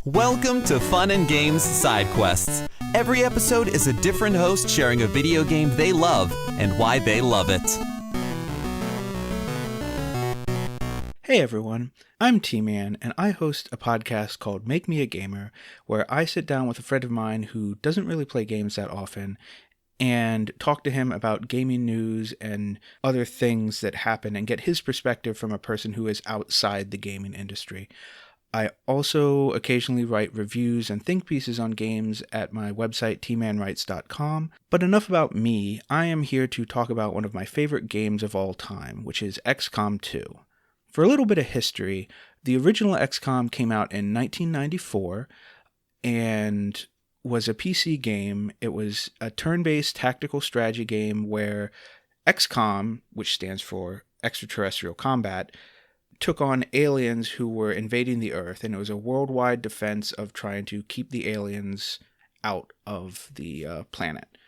Welcome to Fun and Games Side Quests. Every episode is a different host sharing a video game they love and why they love it. Hey everyone, I'm TMan, and I host a podcast called Make Me a Gamer, where I sit down with a friend of mine who doesn't really play games that often and talk to him about gaming news and other things that happen and get his perspective from a person who is outside the gaming industry. I also occasionally write reviews and think pieces on games at my website tmanwrites.com, but enough about me. I am here to talk about one of my favorite games of all time, which is XCOM 2. For a little bit of history, the original XCOM came out in 1994 and was a PC game. It was a turn-based tactical strategy game where XCOM, which stands for Extraterrestrial Combat, took on aliens who were invading the Earth, and it was a worldwide defense of trying to keep the aliens out of the planet.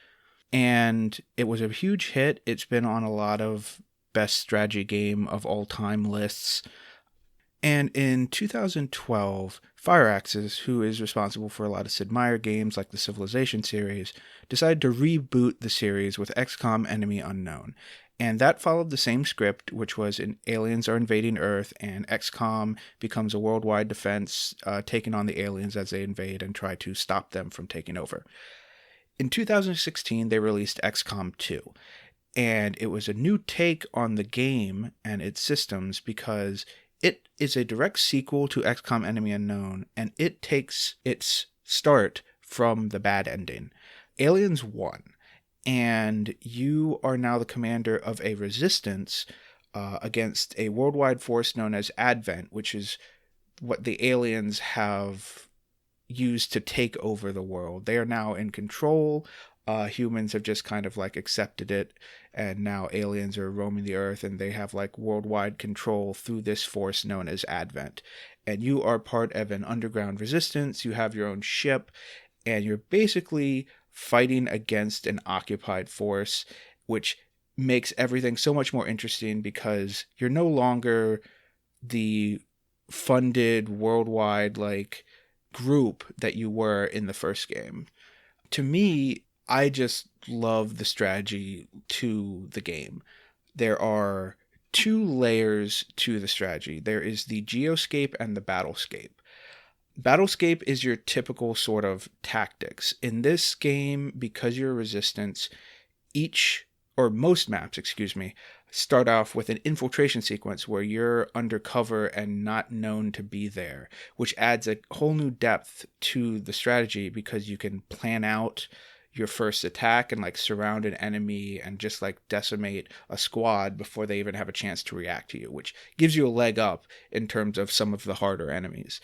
And it was a huge hit. It's been on a lot of best strategy game of all time lists. And in 2012, Firaxis, who is responsible for a lot of Sid Meier games like the Civilization series, decided to reboot the series with XCOM Enemy Unknown. And that followed the same script, which was aliens are invading Earth, and XCOM becomes a worldwide defense, taking on the aliens as they invade and try to stop them from taking over. In 2016, they released XCOM 2. And it was a new take on the game and its systems because it is a direct sequel to XCOM Enemy Unknown, and it takes its start from the bad ending. Aliens won, and you are now the commander of a resistance against a worldwide force known as Advent, which is what the aliens have used to take over the world. They are now in control. Humans have just kind of like accepted it, and now aliens are roaming the earth, and they have like worldwide control through this force known as Advent. And you are part of an underground resistance. You have your own ship, and you're basically fighting against an occupied force, which makes everything so much more interesting because you're no longer the funded worldwide like group that you were in the first game. To me, I just love the strategy to the game. There are two layers to the strategy. There is the Geoscape and the Battlescape. Battlescape is your typical sort of tactics. In this game, because you're a resistance, most maps, start off with an infiltration sequence where you're undercover and not known to be there, which adds a whole new depth to the strategy because you can plan out your first attack and like surround an enemy and just like decimate a squad before they even have a chance to react to you, which gives you a leg up in terms of some of the harder enemies.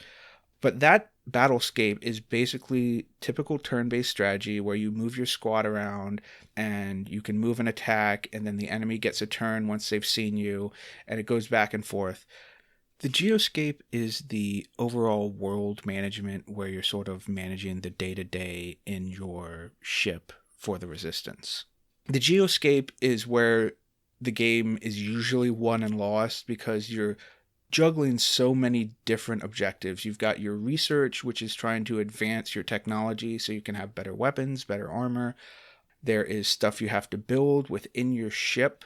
But that Battlescape is basically typical turn-based strategy where you move your squad around and you can move an attack, and then the enemy gets a turn once they've seen you, and it goes back and forth. The Geoscape is the overall world management where you're sort of managing the day-to-day in your ship for the resistance. The Geoscape is where the game is usually won and lost because you're juggling so many different objectives. You've got your research, which is trying to advance your technology so you can have better weapons, better armor. There is stuff you have to build within your ship.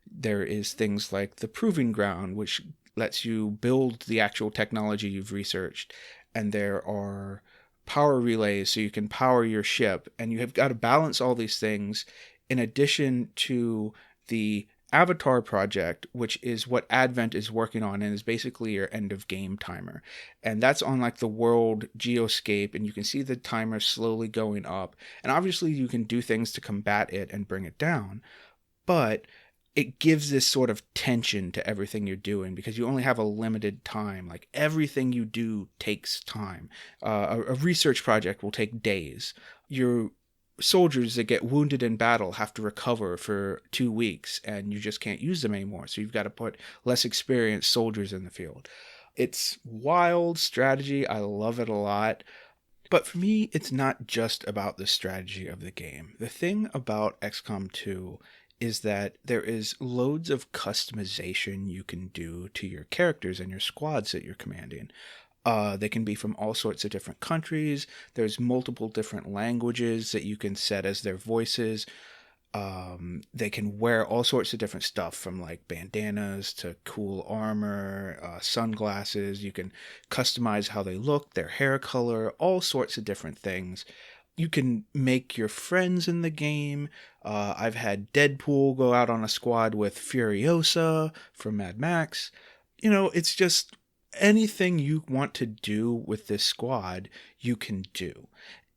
There is things like the Proving Ground, which lets you build the actual technology you've researched. And there are power relays so you can power your ship. And you have got to balance all these things in addition to the Avatar project, which is what Advent is working on and is basically your end of game timer. And that's on like the world Geoscape, and you can see the timer slowly going up. And obviously you can do things to combat it and bring it down, but it gives this sort of tension to everything you're doing because you only have a limited time. Like everything you do takes time. A research project will take days. Your soldiers that get wounded in battle have to recover for 2 weeks, and you just can't use them anymore. So you've got to put less experienced soldiers in the field. It's wild strategy. I love it a lot. But for me, it's not just about the strategy of the game. The thing about XCOM 2 is that there is loads of customization you can do to your characters and your squads that you're commanding. They can be from all sorts of different countries. There's multiple different languages that you can set as their voices. They can wear all sorts of different stuff, from like bandanas to cool armor, sunglasses. You can customize how they look, their hair color, all sorts of different things. You can make your friends in the game. I've had Deadpool go out on a squad with Furiosa from Mad Max. It's just anything you want to do with this squad, you can do.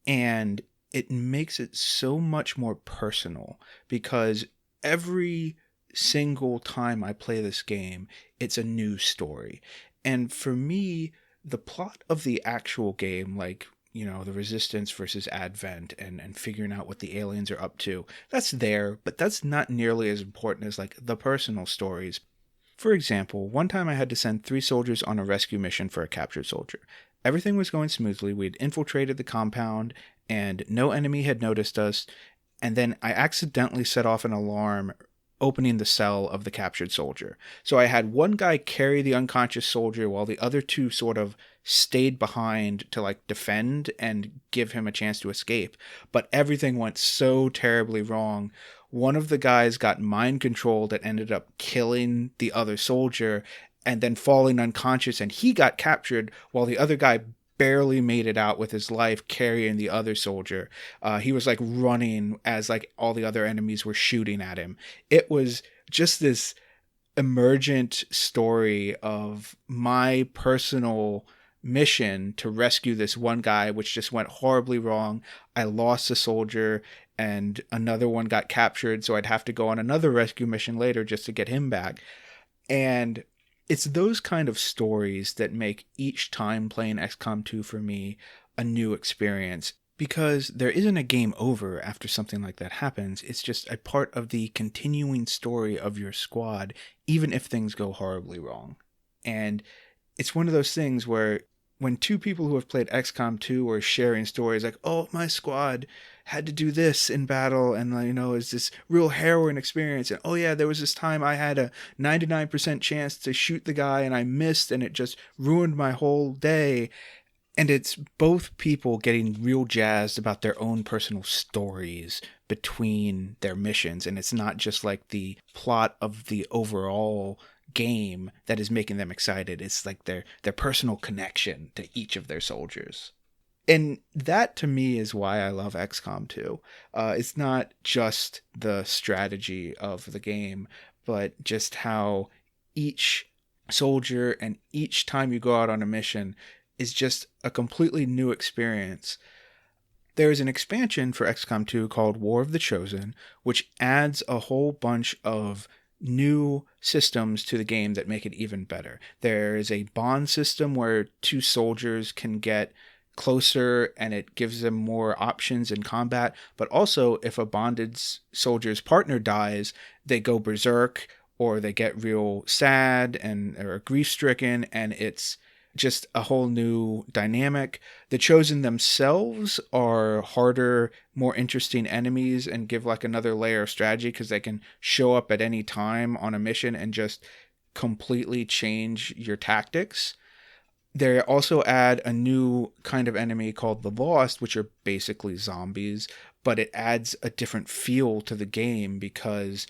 And it makes it so much more personal, because every single time I play this game, it's a new story. And for me, the plot of the actual game, like, the Resistance versus Advent and figuring out what the aliens are up to, that's there, but that's not nearly as important as like the personal stories. For example, one time I had to send 3 soldiers on a rescue mission for a captured soldier. Everything was going smoothly. We'd infiltrated the compound, and no enemy had noticed us, and then I accidentally set off an alarm opening the cell of the captured soldier. So I had one guy carry the unconscious soldier while the other 2 sort of stayed behind to like defend and give him a chance to escape. But everything went so terribly wrong. One of the guys got mind controlled and ended up killing the other soldier and then falling unconscious, and he got captured while the other guy barely made it out with his life carrying the other soldier. He was like running as like all the other enemies were shooting at him. It was just this emergent story of my personal mission to rescue this one guy, which just went horribly wrong. I lost a soldier and another one got captured, so I'd have to go on another rescue mission later just to get him back. And it's those kind of stories that make each time playing XCOM 2 for me a new experience, because there isn't a game over after something like that happens. It's just a part of the continuing story of your squad, even if things go horribly wrong. And it's one of those things where when 2 people who have played XCOM 2 are sharing stories like, oh, my squad had to do this in battle, and it's this real harrowing experience, and oh yeah, there was this time I had a 99% chance to shoot the guy and I missed and it just ruined my whole day. And it's both people getting real jazzed about their own personal stories between their missions, and it's not just like the plot of the overall game that is making them excited. It's like their personal connection to each of their soldiers. And that to me is why I love XCOM 2. It's not just the strategy of the game, but just how each soldier and each time you go out on a mission is just a completely new experience. There is an expansion for XCOM 2 called War of the Chosen, which adds a whole bunch of new systems to the game that make it even better. There is a bond system where 2 soldiers can get closer and it gives them more options in combat, but also if a bonded soldier's partner dies, they go berserk or they get real sad and are grief-stricken, and it's just a whole new dynamic. The Chosen themselves are harder, more interesting enemies and give like another layer of strategy, because they can show up at any time on a mission and just completely change your tactics. They also add a new kind of enemy called the Lost, which are basically zombies, but it adds a different feel to the game because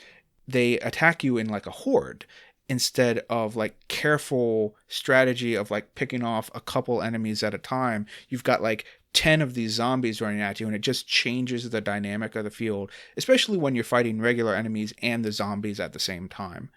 they attack you in like a horde instead of like careful strategy of like picking off a couple enemies at a time. You've got like 10 of these zombies running at you, and it just changes the dynamic of the field, especially when you're fighting regular enemies and the zombies at the same time.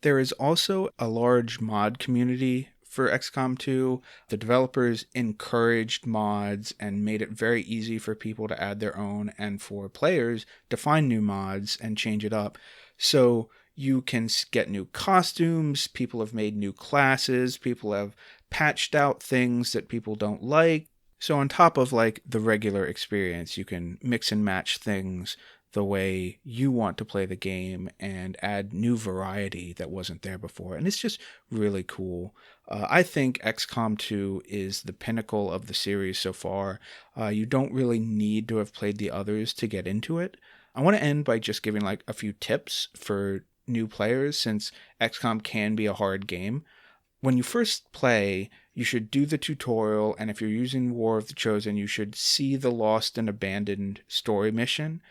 There is also a large mod community for XCOM 2. The developers encouraged mods and made it very easy for people to add their own and for players to find new mods and change it up. So you can get new costumes, people have made new classes, people have patched out things that people don't like. So on top of like the regular experience, you can mix and match things the way you want to play the game and add new variety that wasn't there before. And it's just really cool. I think XCOM 2 is the pinnacle of the series so far. You don't really need to have played the others to get into it. I want to end by just giving like a few tips for new players, since XCOM can be a hard game. When you first play, you should do the tutorial, and if you're using War of the Chosen, you should see the Lost and Abandoned story mission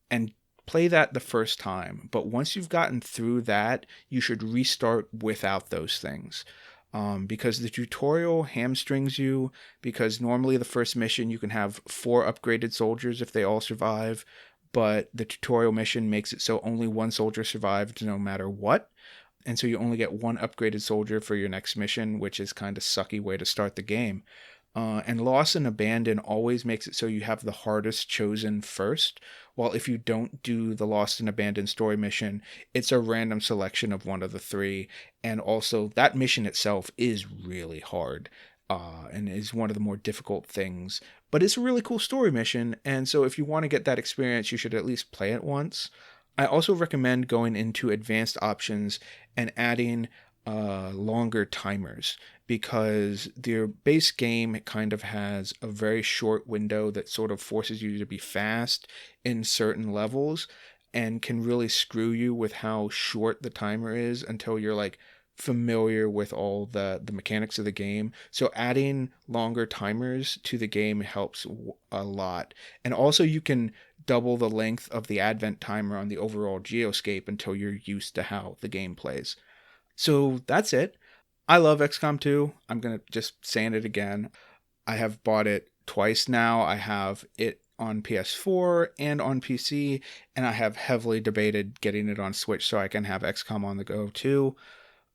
and play that the first time. But once you've gotten through that, you should restart without those things. Because the tutorial hamstrings you, because normally the first mission you can have 4 upgraded soldiers if they all survive, but the tutorial mission makes it so only 1 soldier survived no matter what. And so you only get 1 upgraded soldier for your next mission, which is kind of sucky way to start the game. And Lost and Abandon always makes it so you have the hardest chosen first, while if you don't do the Lost and Abandoned story mission, it's a random selection of one of the 3. And also, that mission itself is really hard, and is one of the more difficult things. But it's a really cool story mission, and so if you want to get that experience, you should at least play it once. I also recommend going into advanced options and adding longer timers, because their base game kind of has a very short window that sort of forces you to be fast in certain levels and can really screw you with how short the timer is until you're like familiar with all the mechanics of the game. So adding longer timers to the game helps a lot. And also you can double the length of the advent timer on the overall Geoscape until you're used to how the game plays. So that's it. I love XCOM 2. I'm going to just saying it again. I have bought it twice now. I have it on PS4 and on PC, and I have heavily debated getting it on Switch so I can have XCOM on the go too.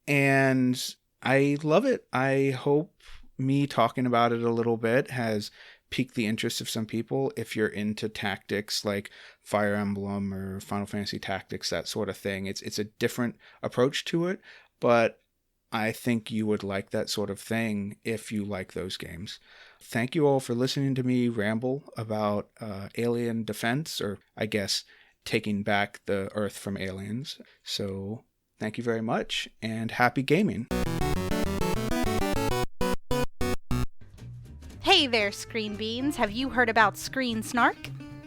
And I love it. I hope me talking about it a little bit has piqued the interest of some people. If you're into tactics like Fire Emblem or Final Fantasy Tactics, that sort of thing, it's a different approach to it, but I think you would like that sort of thing if you like those games. Thank you all for listening to me ramble about alien defense, or I guess taking back the Earth from aliens. So thank you very much, and happy gaming. Hey there, Screen Beans. Have you heard about Screen Snark?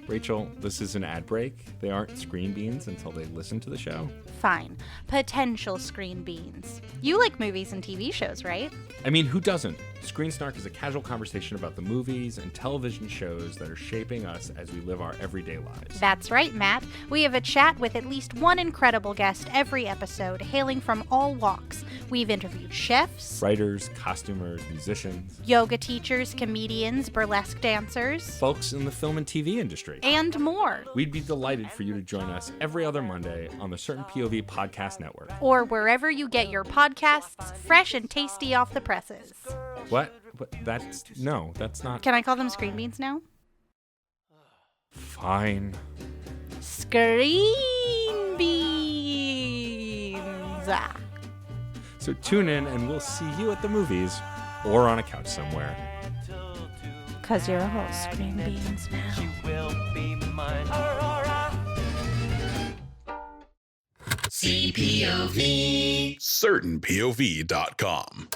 Rachel, this is an ad break. They aren't Screen Beans until they listen to the show. Fine. Potential Screen Beans. You like movies and TV shows, right? I mean, who doesn't? Screen Snark is a casual conversation about the movies and television shows that are shaping us as we live our everyday lives. That's right, Matt. We have a chat with at least one incredible guest every episode, hailing from all walks. We've interviewed chefs, writers, costumers, musicians, yoga teachers, comedians, burlesque dancers, folks in the film and TV industry, and more. We'd be delighted for you to join us every other Monday on the Certain POV Podcast Network. Or wherever you get your podcasts, fresh and tasty off the presses. What? That's not... Can I call them Screen Beans now? Fine. Screen Beans! So tune in and we'll see you at the movies or on a couch somewhere. 'Cause you're a whole Screen Beans now. She will be mine. CPOV. CertainPOV.com.